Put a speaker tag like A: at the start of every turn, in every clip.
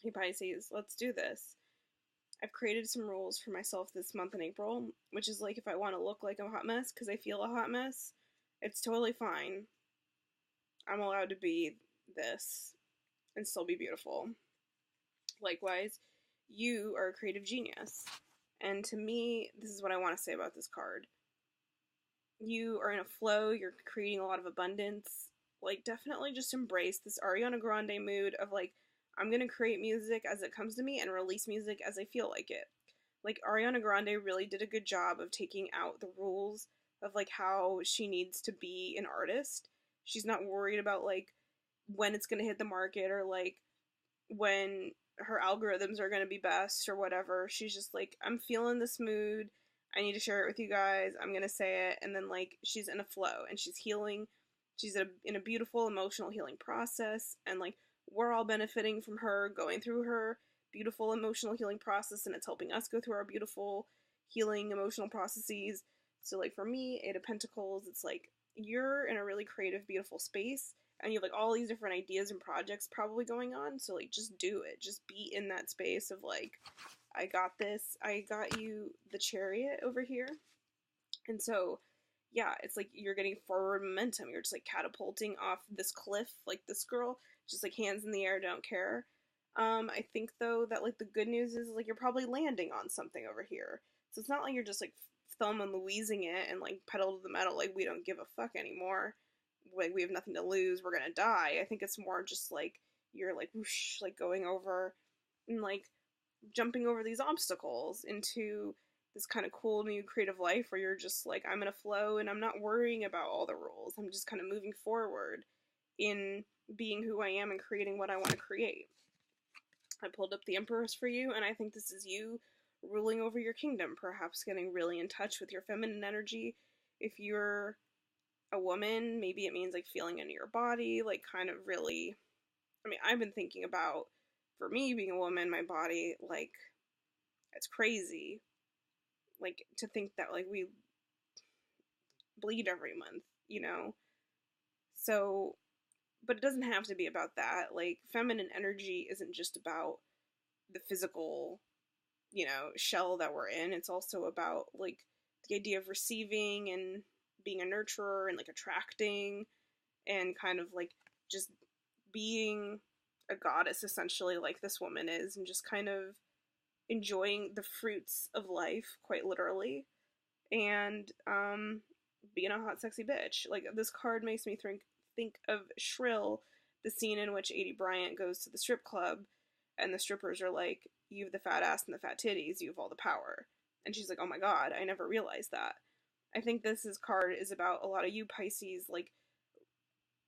A: Hey Pisces, let's do this. I've created some rules for myself this month in April, which is like if I want to look like a hot mess because I feel a hot mess, it's totally fine. I'm allowed to be this and still be beautiful. Likewise, you are a creative genius. And to me, this is what I want to say about this card. You are in a flow, you're creating a lot of abundance. Like, definitely just embrace this Ariana Grande mood of like, I'm gonna create music as it comes to me and release music as I feel like it. Like, Ariana Grande really did a good job of taking out the rules of like how she needs to be an artist. She's not worried about like when it's gonna hit the market or like when her algorithms are going to be best or whatever. She's just like, I'm feeling this mood. I need to share it with you guys. I'm going to say it. And then, like, she's in a flow and she's healing. She's in a beautiful emotional healing process. And, like, we're all benefiting from her going through her beautiful emotional healing process. And it's helping us go through our beautiful healing emotional processes. So, like, for me, Eight of Pentacles, it's like you're in a really creative, beautiful space and you have like all these different ideas and projects probably going on, so like just do it. Just be in that space of like, I got this. I got you the Chariot over here. And so yeah, it's like you're getting forward momentum. You're just like catapulting off this cliff like this girl, just like hands in the air, don't care. I think though that like the good news is like you're probably landing on something over here. So it's not like you're just like Thelma and Louising it and like pedal to the metal like we don't give a fuck anymore. Like we have nothing to lose, we're gonna die. I think it's more just like you're like whoosh, like going over and like jumping over these obstacles into this kind of cool new creative life where you're just like, I'm in a flow and I'm not worrying about all the rules. I'm just kind of moving forward in being who I am and creating what I want to create. I pulled up the Empress for you, and I think this is you ruling over your kingdom, perhaps getting really in touch with your feminine energy. If you're a woman, maybe it means like feeling into your body, like kind of really. I mean, I've been thinking about, for me being a woman, my body, like, it's crazy. Like, to think that, like, we bleed every month, you know? So, but it doesn't have to be about that. Like, feminine energy isn't just about the physical, shell that we're in. It's also about, like, the idea of receiving and being a nurturer and, like, attracting and kind of, like, just being a goddess, essentially, like this woman is, and just kind of enjoying the fruits of life, quite literally, and being a hot, sexy bitch. Like, this card makes me think of Shrill, the scene in which Adie Bryant goes to the strip club, and the strippers are like, you have the fat ass and the fat titties, you have all the power. And she's like, oh my god, I never realized that. I think card is about a lot of you Pisces, like,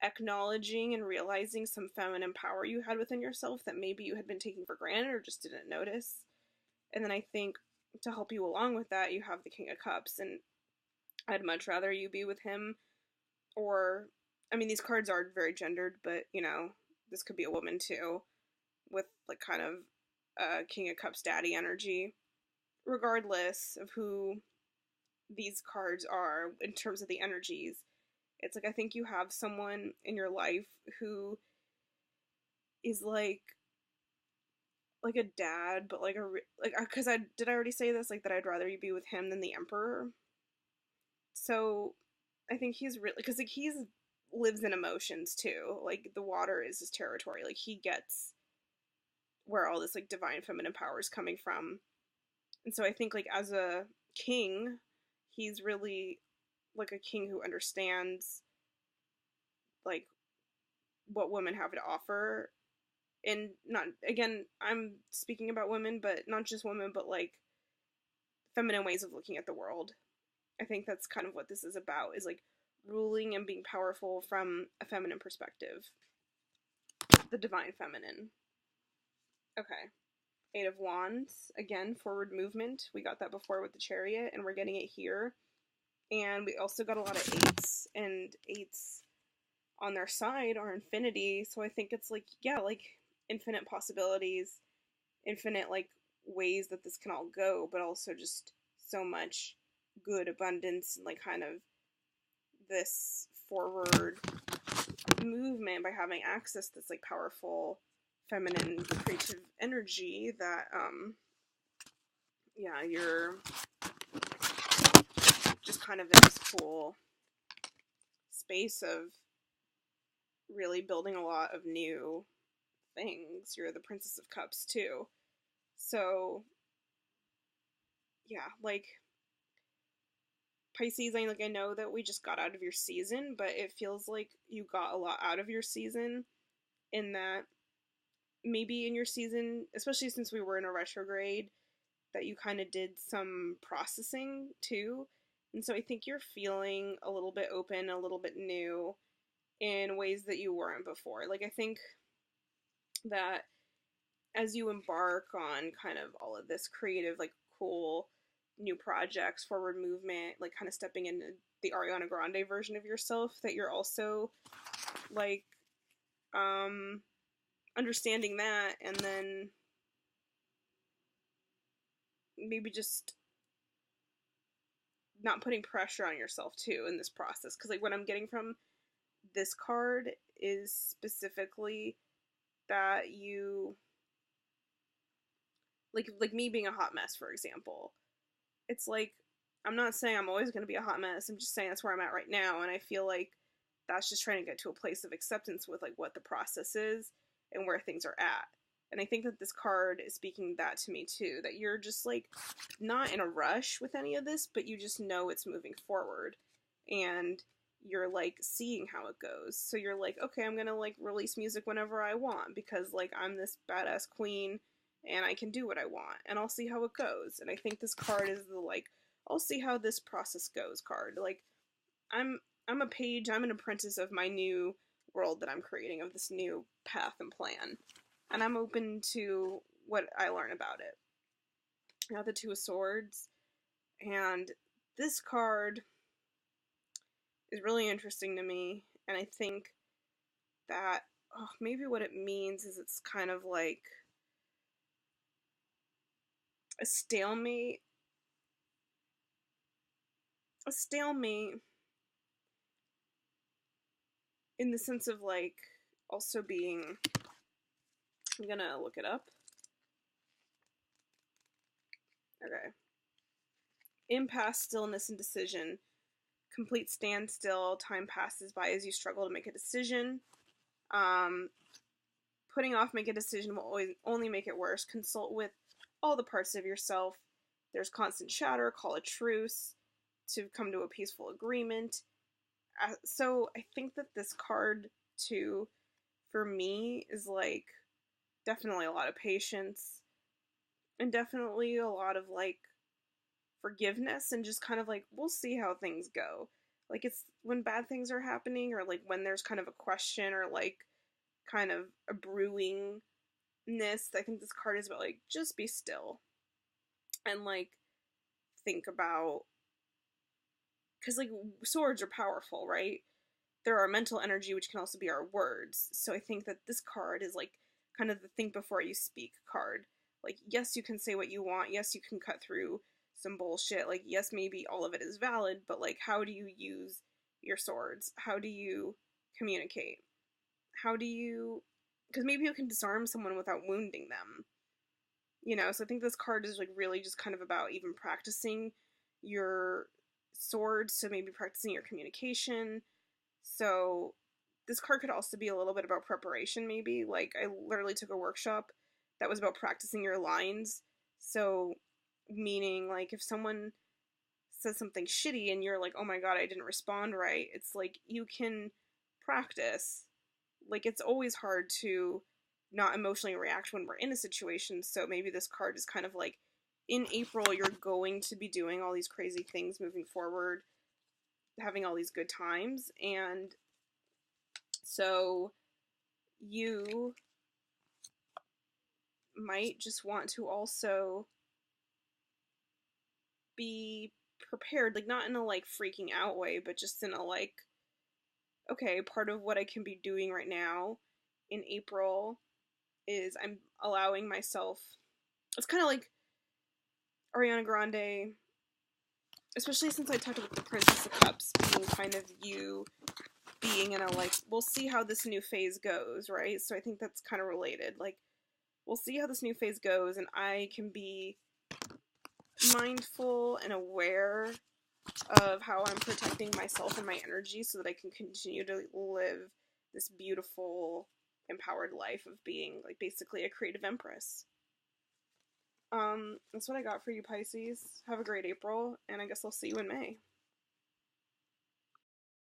A: acknowledging and realizing some feminine power you had within yourself that maybe you had been taking for granted or just didn't notice. And then I think to help you along with that, you have the King of Cups, and I'd much rather you be with him, or, I mean, these cards are very gendered, but, this could be a woman too, with, like, kind of King of Cups daddy energy. Regardless of who these cards are in terms of the energies, it's like I think you have someone in your life who is like a dad, but like because I already say this, like, that I'd rather you be with him than the Emperor. So I think he's really, because like he's lives in emotions too. Like, the water is his territory. Like, he gets where all this like divine feminine power is coming from. And so I think like as a king, he's really like a king who understands like what women have to offer. And not, again, I'm speaking about women, but not just women, but like feminine ways of looking at the world. I think that's kind of what this is about, is like ruling and being powerful from a feminine perspective. The divine feminine. Okay. Eight of Wands, again, forward movement. We got that before with the Chariot, and we're getting it here. And we also got a lot of eights, and eights on their side are infinity, so I think it's like, yeah, like infinite possibilities, infinite like ways that this can all go, but also just so much good abundance and like kind of this forward movement by having access to this like powerful feminine creative energy energy that, yeah, you're just kind of in this cool space of really building a lot of new things. You're the Princess of Cups too. So, yeah, like, Pisces, I know that we just got out of your season, but it feels like you got a lot out of your season, in that maybe in your season, especially since we were in a retrograde, that you kind of did some processing too. And so I think you're feeling a little bit open, a little bit new in ways that you weren't before. Like, I think that as you embark on kind of all of this creative, like, cool new projects, forward movement, like, kind of stepping into the Ariana Grande version of yourself, that you're also, like, understanding that, and then maybe just not putting pressure on yourself too in this process. Because, like, what I'm getting from this card is specifically that you, like me being a hot mess, for example. It's like, I'm not saying I'm always going to be a hot mess. I'm just saying that's where I'm at right now. And I feel like that's just trying to get to a place of acceptance with, like, what the process is and where things are at. And I think that this card is speaking that to me too, that you're just, like, not in a rush with any of this, but you just know it's moving forward. And you're, like, seeing how it goes. So you're like, okay, I'm going to, like, release music whenever I want, because, like, I'm this badass queen and I can do what I want, and I'll see how it goes. And I think this card is the, like, I'll see how this process goes card. Like, I'm a page, I'm an apprentice of my new world that I'm creating, of this new path and plan. And I'm open to what I learn about it. Now, the Two of Swords, and this card is really interesting to me, and I think that, maybe what it means is it's kind of like a stalemate. A stalemate in the sense of, like, also being, I'm gonna look it up. Okay. Impasse, stillness, and decision. Complete standstill. Time passes by as you struggle to make a decision. Putting off make a decision will always only make it worse. Consult with all the parts of yourself. There's constant chatter. Call a truce to come to a peaceful agreement. So I think that this card, too, for me, is, like, definitely a lot of patience. And definitely a lot of, like, forgiveness, and just kind of, like, we'll see how things go. Like, it's when bad things are happening, or, like, when there's kind of a question, or, like, kind of a brewingness, I think this card is about, like, just be still. And, like, think about, because, like, swords are powerful, right? They're our mental energy, which can also be our words. So I think that this card is, like, kind of the think before you speak card. Like, yes, you can say what you want. Yes, you can cut through some bullshit. Like, yes, maybe all of it is valid, but, like, how do you use your swords? How do you communicate? How do you, because maybe you can disarm someone without wounding them. You know, so I think this card is, like, really just kind of about even practicing your swords, so maybe practicing your communication. So this card could also be a little bit about preparation, maybe. Like, I literally took a workshop that was about practicing your lines. So, meaning, like, if someone says something shitty and you're like, oh my god, I didn't respond right, it's like, you can practice. Like, it's always hard to not emotionally react when we're in a situation, so maybe this card is kind of like, in April, you're going to be doing all these crazy things moving forward, having all these good times, and so you might just want to also be prepared, like, not in a, like, freaking out way, but just in a, like, okay, part of what I can be doing right now in April is I'm allowing myself, it's kind of like Ariana Grande, especially since I talked about the Princess of Cups being kind of you being in a, like, we'll see how this new phase goes, right? So I think that's kind of related. Like, we'll see how this new phase goes, and I can be mindful and aware of how I'm protecting myself and my energy so that I can continue to live this beautiful, empowered life of being, like, basically a creative empress. That's what I got for you, Pisces. Have a great April, and I guess I'll see you in May.